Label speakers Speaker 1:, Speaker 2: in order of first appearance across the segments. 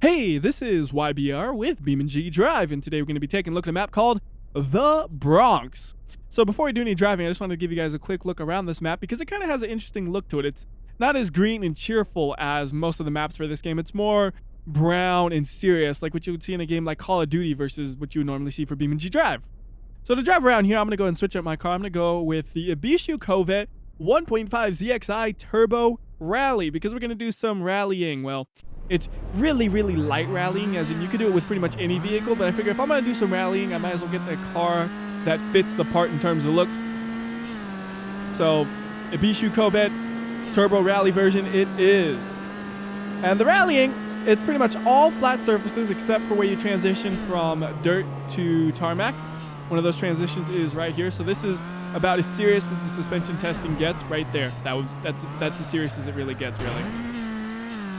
Speaker 1: Hey, this is WhyBeAre with BeamNG.drive, and today we're going to be taking a look at a map called the Bronx. So before we do any driving, I just want to give you guys a quick look around this map because it kind of has an interesting look to it. It's not as green and cheerful as most of the maps for this game. It's more brown and serious, like what you would see in a game like Call of Duty versus what you would normally see for BeamNG.drive. So to drive around here, I'm going to go and switch up my car. I'm going to go with the BeamNG 1.5 ZXi Turbo Rally because we're going to do some rallying. Well, it's really light rallying, as in you can do it with pretty much any vehicle, but I figure if I'm going to do some rallying, I might as well get the car that fits the part in terms of looks. So, a BeamNG Turbo Rally version it is. And the rallying, it's pretty much all flat surfaces except for where you transition from dirt to tarmac. One of those transitions is right here, so this is about as serious as the suspension testing gets right there. That's as serious as it really gets, really.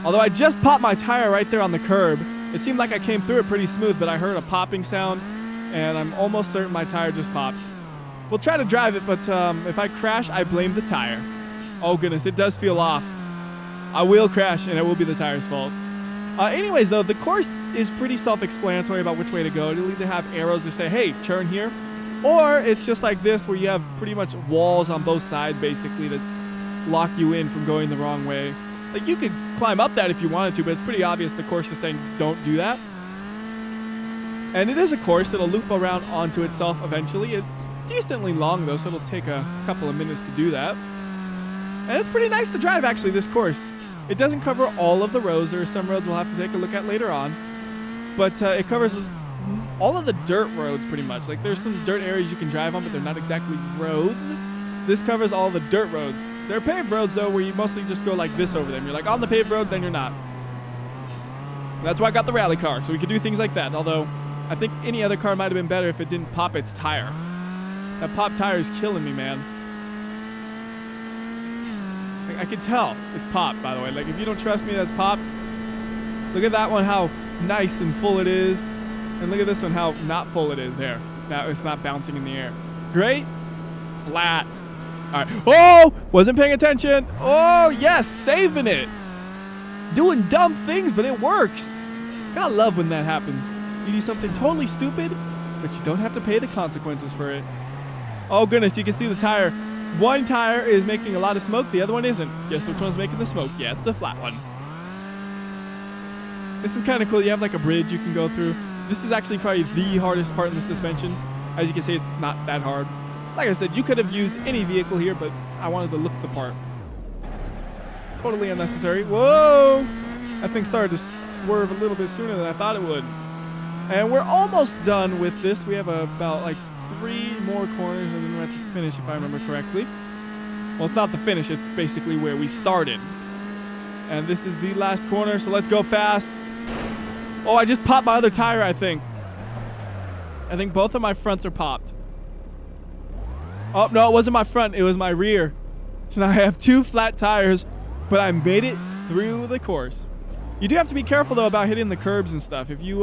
Speaker 1: Although I just popped my tire right there on the curb. It seemed like I came through it pretty smooth, but I heard a popping sound, and I'm almost certain my tire just popped. We'll try to drive it, but if I crash, I blame the tire. Oh goodness, it does feel off. I will crash, and it will be the tire's fault. Anyways, though, the course is pretty self-explanatory about which way to go. It'll either have arrows that say, hey, turn here, or it's just like this, where you have pretty much walls on both sides, basically, to lock you in from going the wrong way. Like, you could climb up that if you wanted to, but it's pretty obvious the course is saying don't do that. And it is a course that'll loop around onto itself eventually. It's decently long, though, so it'll take a couple of minutes to do that. And it's pretty nice to drive, actually, this course. It doesn't cover all of the roads. There are some roads we'll have to take a look at later on. But it covers all of the dirt roads, pretty much. Like, there's some dirt areas you can drive on, but they're not exactly roads. This covers all the dirt roads. There are paved roads, though, where you mostly just go like this over them. You're like on the paved road, then you're not. And that's why I got the rally car, so we could do things like that. Although, I think any other car might have been better if it didn't pop its tire. That popped tire is killing me, man. Like, I can tell it's popped, by the way. Like, if you don't trust me, that's popped. Look at that one, how nice and full it is. And look at this one, how not full it is there. Now it's not bouncing in the air. Great. Flat. All right. Oh, wasn't paying attention. Oh, yes, saving it. Doing dumb things, but it works. Gotta love when that happens. You do something totally stupid, but you don't have to pay the consequences for it. Oh, goodness, you can see the tire. One tire is making a lot of smoke, the other one isn't. Guess which one's making the smoke? Yeah, it's a flat one. This is kind of cool. You have like a bridge you can go through. This is actually probably the hardest part in the suspension. As you can see, it's not that hard. Like I said, you could have used any vehicle here, but I wanted to look the part. Totally unnecessary. Whoa! That thing started to swerve a little bit sooner than I thought it would. And we're almost done with this. We have about like 3 more corners and then we're at the finish, if I remember correctly. Well, it's not the finish. It's basically where we started. And this is the last corner, so let's go fast. Oh, I just popped my other tire, I think. I think both of my fronts are popped. Oh, no, it wasn't my front. It was my rear. So now I have 2 flat tires, but I made it through the course. You do have to be careful, though, about hitting the curbs and stuff. If you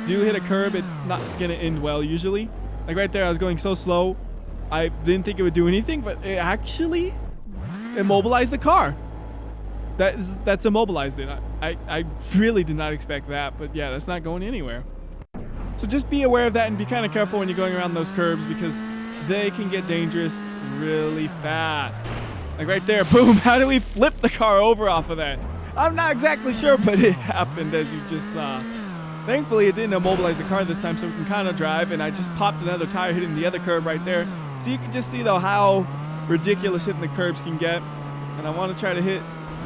Speaker 1: do hit a curb, it's not going to end well, usually. Like right there, I was going so slow, I didn't think it would do anything, but it actually immobilized the car. That's immobilized it. I really did not expect that, but yeah, that's not going anywhere. So just be aware of that and be kind of careful when you're going around those curbs because they can get dangerous really fast. Like right there, boom, how do we flip the car over off of that? I'm not exactly sure, but it happened as you just saw. Thankfully, it didn't immobilize the car this time, so we can kind of drive, and I just popped another tire hitting the other curb right there. So you can just see, though, how ridiculous hitting the curbs can get. And I want to try to hit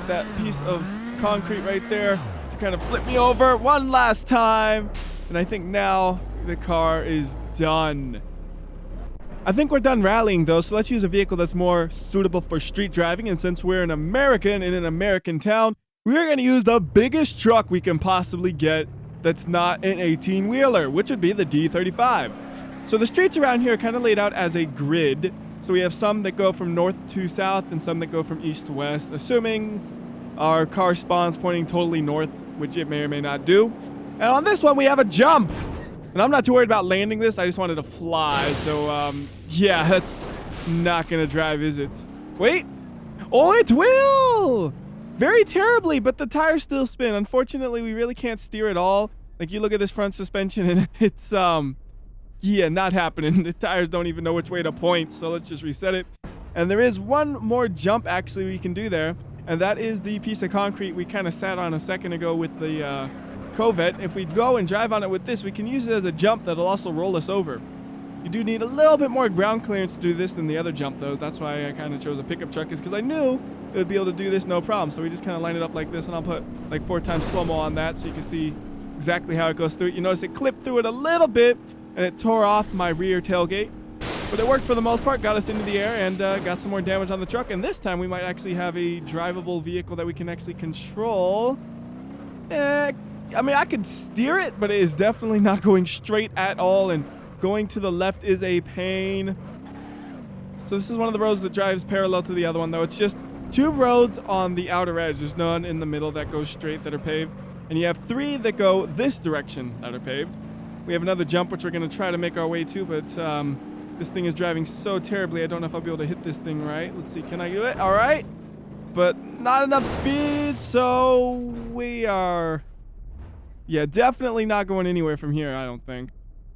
Speaker 1: that piece of concrete right there to kind of flip me over one last time. And I think now the car is done. I think we're done rallying, though, so let's use a vehicle that's more suitable for street driving. And since we're an American in an American town, we're going to use the biggest truck we can possibly get that's not an 18-wheeler, which would be the D35. So the streets around here are kind of laid out as a grid. So we have some that go from north to south and some that go from east to west, assuming our car spawns pointing totally north, which it may or may not do. And on this one, we have a jump. And I'm not too worried about landing this. I just wanted to fly. So, yeah, that's not going to drive, is it? Wait. Oh, it will. very terribly, but the tires still spin. Unfortunately, we really can't steer at all. Like, you look at this front suspension and it's, yeah, not happening. The tires don't even know which way to point, so let's just reset it. And there is one more jump, actually, we can do there, and that is the piece of concrete we kind of sat on a second ago with the Covette. If we go and drive on it with this, we can use it as a jump that'll also roll us over. You do need a little bit more ground clearance to do this than the other jump, though. That's why I kind of chose a pickup truck, is because I knew it would be able to do this no problem. So we just kind of line it up like this, and I'll put like 4 times slow-mo on that so you can see exactly how it goes through it. You notice it clipped through it a little bit, and it tore off my rear tailgate. But it worked for the most part, got us into the air, and got some more damage on the truck. And this time we might actually have a drivable vehicle that we can actually control. I mean, I could steer it, but it is definitely not going straight at all, and going to the left is a pain. So this is one of the roads that drives parallel to the other one, though. It's just 2 roads on the outer edge. There's none in the middle that goes straight that are paved. And you have 3 that go this direction that are paved. We have another jump, which we're going to try to make our way to, but this thing is driving so terribly. I don't know if I'll be able to hit this thing right. Let's see. Can I do it? All right. But not enough speed, so we are, yeah, definitely not going anywhere from here, I don't think.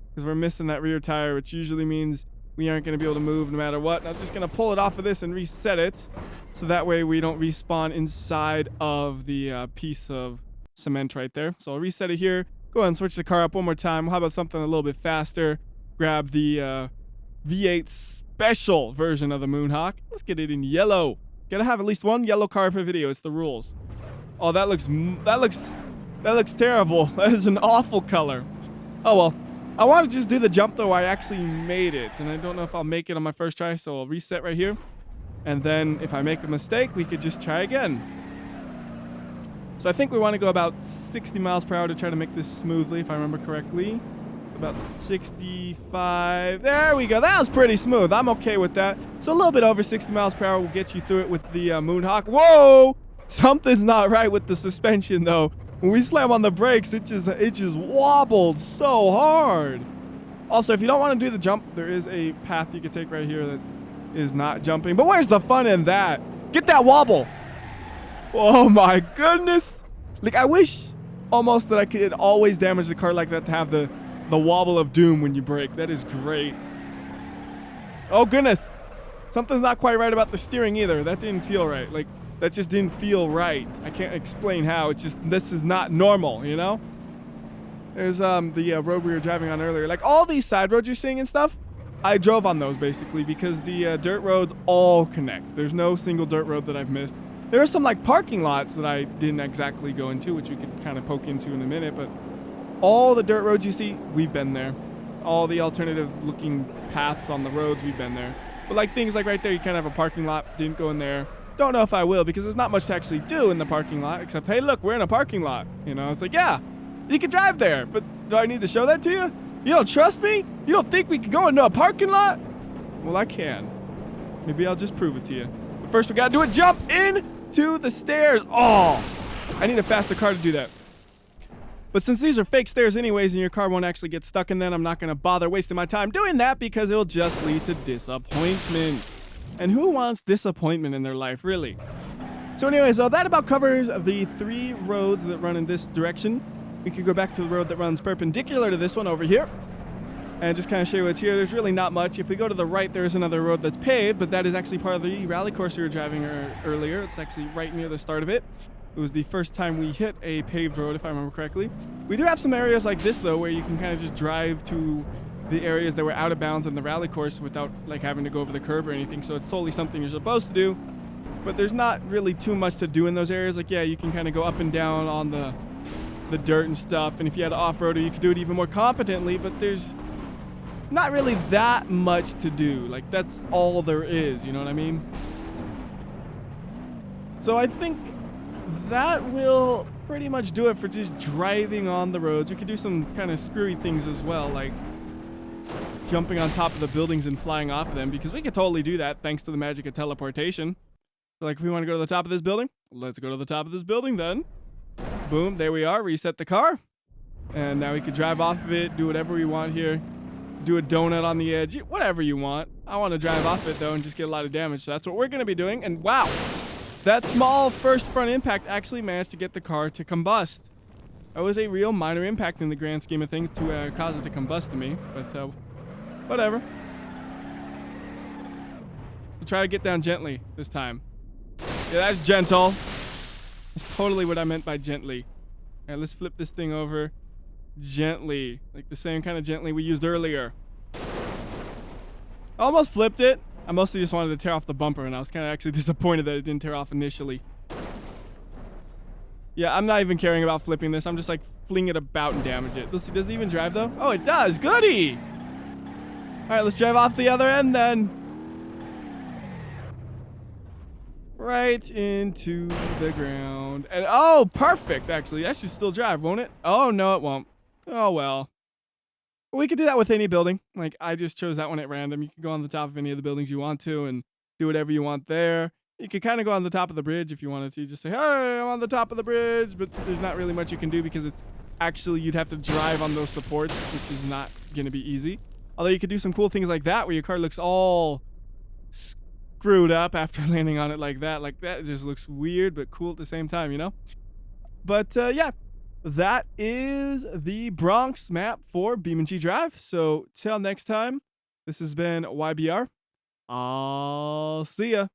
Speaker 1: Because we're missing that rear tire, which usually means we aren't going to be able to move no matter what. And I'm just going to pull it off of this and reset it, so that way we don't respawn inside of the piece of cement right there. So I'll reset it here. Go ahead and switch the car up one more time. How about something a little bit faster? Grab the V8 special version of the Moonhawk. Let's get it in yellow. Gotta have at least 1 yellow car per video. It's the rules. Oh, that looks terrible. That is an awful color. Oh well. I want to just do the jump, though. I actually made it, and I don't know if I'll make it on my first try, so I'll reset right here. And then if I make a mistake, we could just try again. So I think we want to go about 60 miles per hour to try to make this smoothly, if I remember correctly. About 65. There we go. That was pretty smooth. I'm okay with that. So a little bit over 60 miles per hour will get you through it with the Moonhawk. Whoa! Something's not right with the suspension, though. When we slam on the brakes, it just wobbled so hard. Also, if you don't want to do the jump, there is a path you can take right here that is not jumping. But where's the fun in that? Get that wobble. Oh my goodness. Like, I wish almost that I could always damage the car like that to have the wobble of doom when you brake. That is great. Oh goodness. Something's not quite right about the steering either. That didn't feel right. Like, that just didn't feel right. I can't explain how. It's just, this is not normal, you know? There's the road we were driving on earlier. Like, all these side roads you're seeing and stuff, I drove on those basically because the dirt roads all connect. There's no single dirt road that I've missed. There are some like parking lots that I didn't exactly go into, which we could kind of poke into in a minute, but all the dirt roads you see, we've been there. All the alternative looking paths on the roads, we've been there. But like things like right there, you kind of have a parking lot, didn't go in there. Don't know if I will, because there's not much to actually do in the parking lot, except, hey, look, we're in a parking lot. You know, it's like, yeah, you can drive there, but do I need to show that to you? You don't trust me? You don't think we can go into a parking lot? Well, I can. Maybe I'll just prove it to you. But first, we gotta do a jump into the stairs. Oh, I need a faster car to do that. But since these are fake stairs anyways, and your car won't actually get stuck in them, I'm not gonna bother wasting my time doing that because it'll just lead to disappointment. And who wants disappointment in their life, really? So anyways, that about covers the 3 roads that run in this direction. We could go back to the road that runs perpendicular to this one over here and just kind of show you what's here. There's really not much. If we go to the right, there's another road that's paved, but that is actually part of the rally course we were driving earlier. It's actually right near the start of it. It was the first time we hit a paved road, if I remember correctly. We do have some areas like this, though, where you can kind of just drive to the areas that were out of bounds in the rally course without like having to go over the curb or anything. So it's totally something you're supposed to do, but there's not really too much to do in those areas. Like, yeah, you can kind of go up and down on the dirt and stuff, and if you had an off-roader, you could do it even more competently, but there's not really that much to do. Like, that's all there is, you know what I mean? So I think that will pretty much do it for just driving on the roads. We could do some kind of screwy things as well, like jumping on top of the buildings and flying off of them, because we could totally do that thanks to the magic of teleportation. So like, if we want to go to the top of this building, let's go to the top of this building then. Boom, there we are. Reset the car. And now we can drive off of it, do whatever we want here. Do a donut on the edge, whatever you want. I want to drive off it, though, and just get a lot of damage. So that's what we're going to be doing. And wow, That small first front impact actually managed to get the car to combust. That was a real minor impact in the grand scheme of things to cause it to combust to me, but whatever. We'll try to get down gently this time. Yeah, that's gentle. That's totally what I meant by gently. All right, let's flip this thing over gently, like the same kind of gently we used earlier. Almost flipped it. I mostly just wanted to tear off the bumper, and I was kind of actually disappointed that it didn't tear off initially. Yeah, I'm not even caring about flipping this. I'm just like fling it about and damage it. Let's see, does it even drive though? Oh, it does. Goody. All right, let's drive off the other end then. Right into the ground. And oh, perfect. Actually, that should still drive, won't it? Oh, no, it won't. Oh, well. We could do that with any building. Like, I just chose that one at random. You can go on the top of any of the buildings you want to and do whatever you want there. You could kind of go on the top of the bridge if you wanted to. Just say, hey, I'm on the top of the bridge. But there's not really much you can do because it's actually, you'd have to drive on those supports, which is not going to be easy. Although you could do some cool things like that where your car looks all screwed up after landing on it like that. Like, that just looks weird but cool at the same time, you know? But, yeah. That is the Bronx map for BeamNG.drive. So till next time, this has been WhyBeAre. I'll see ya.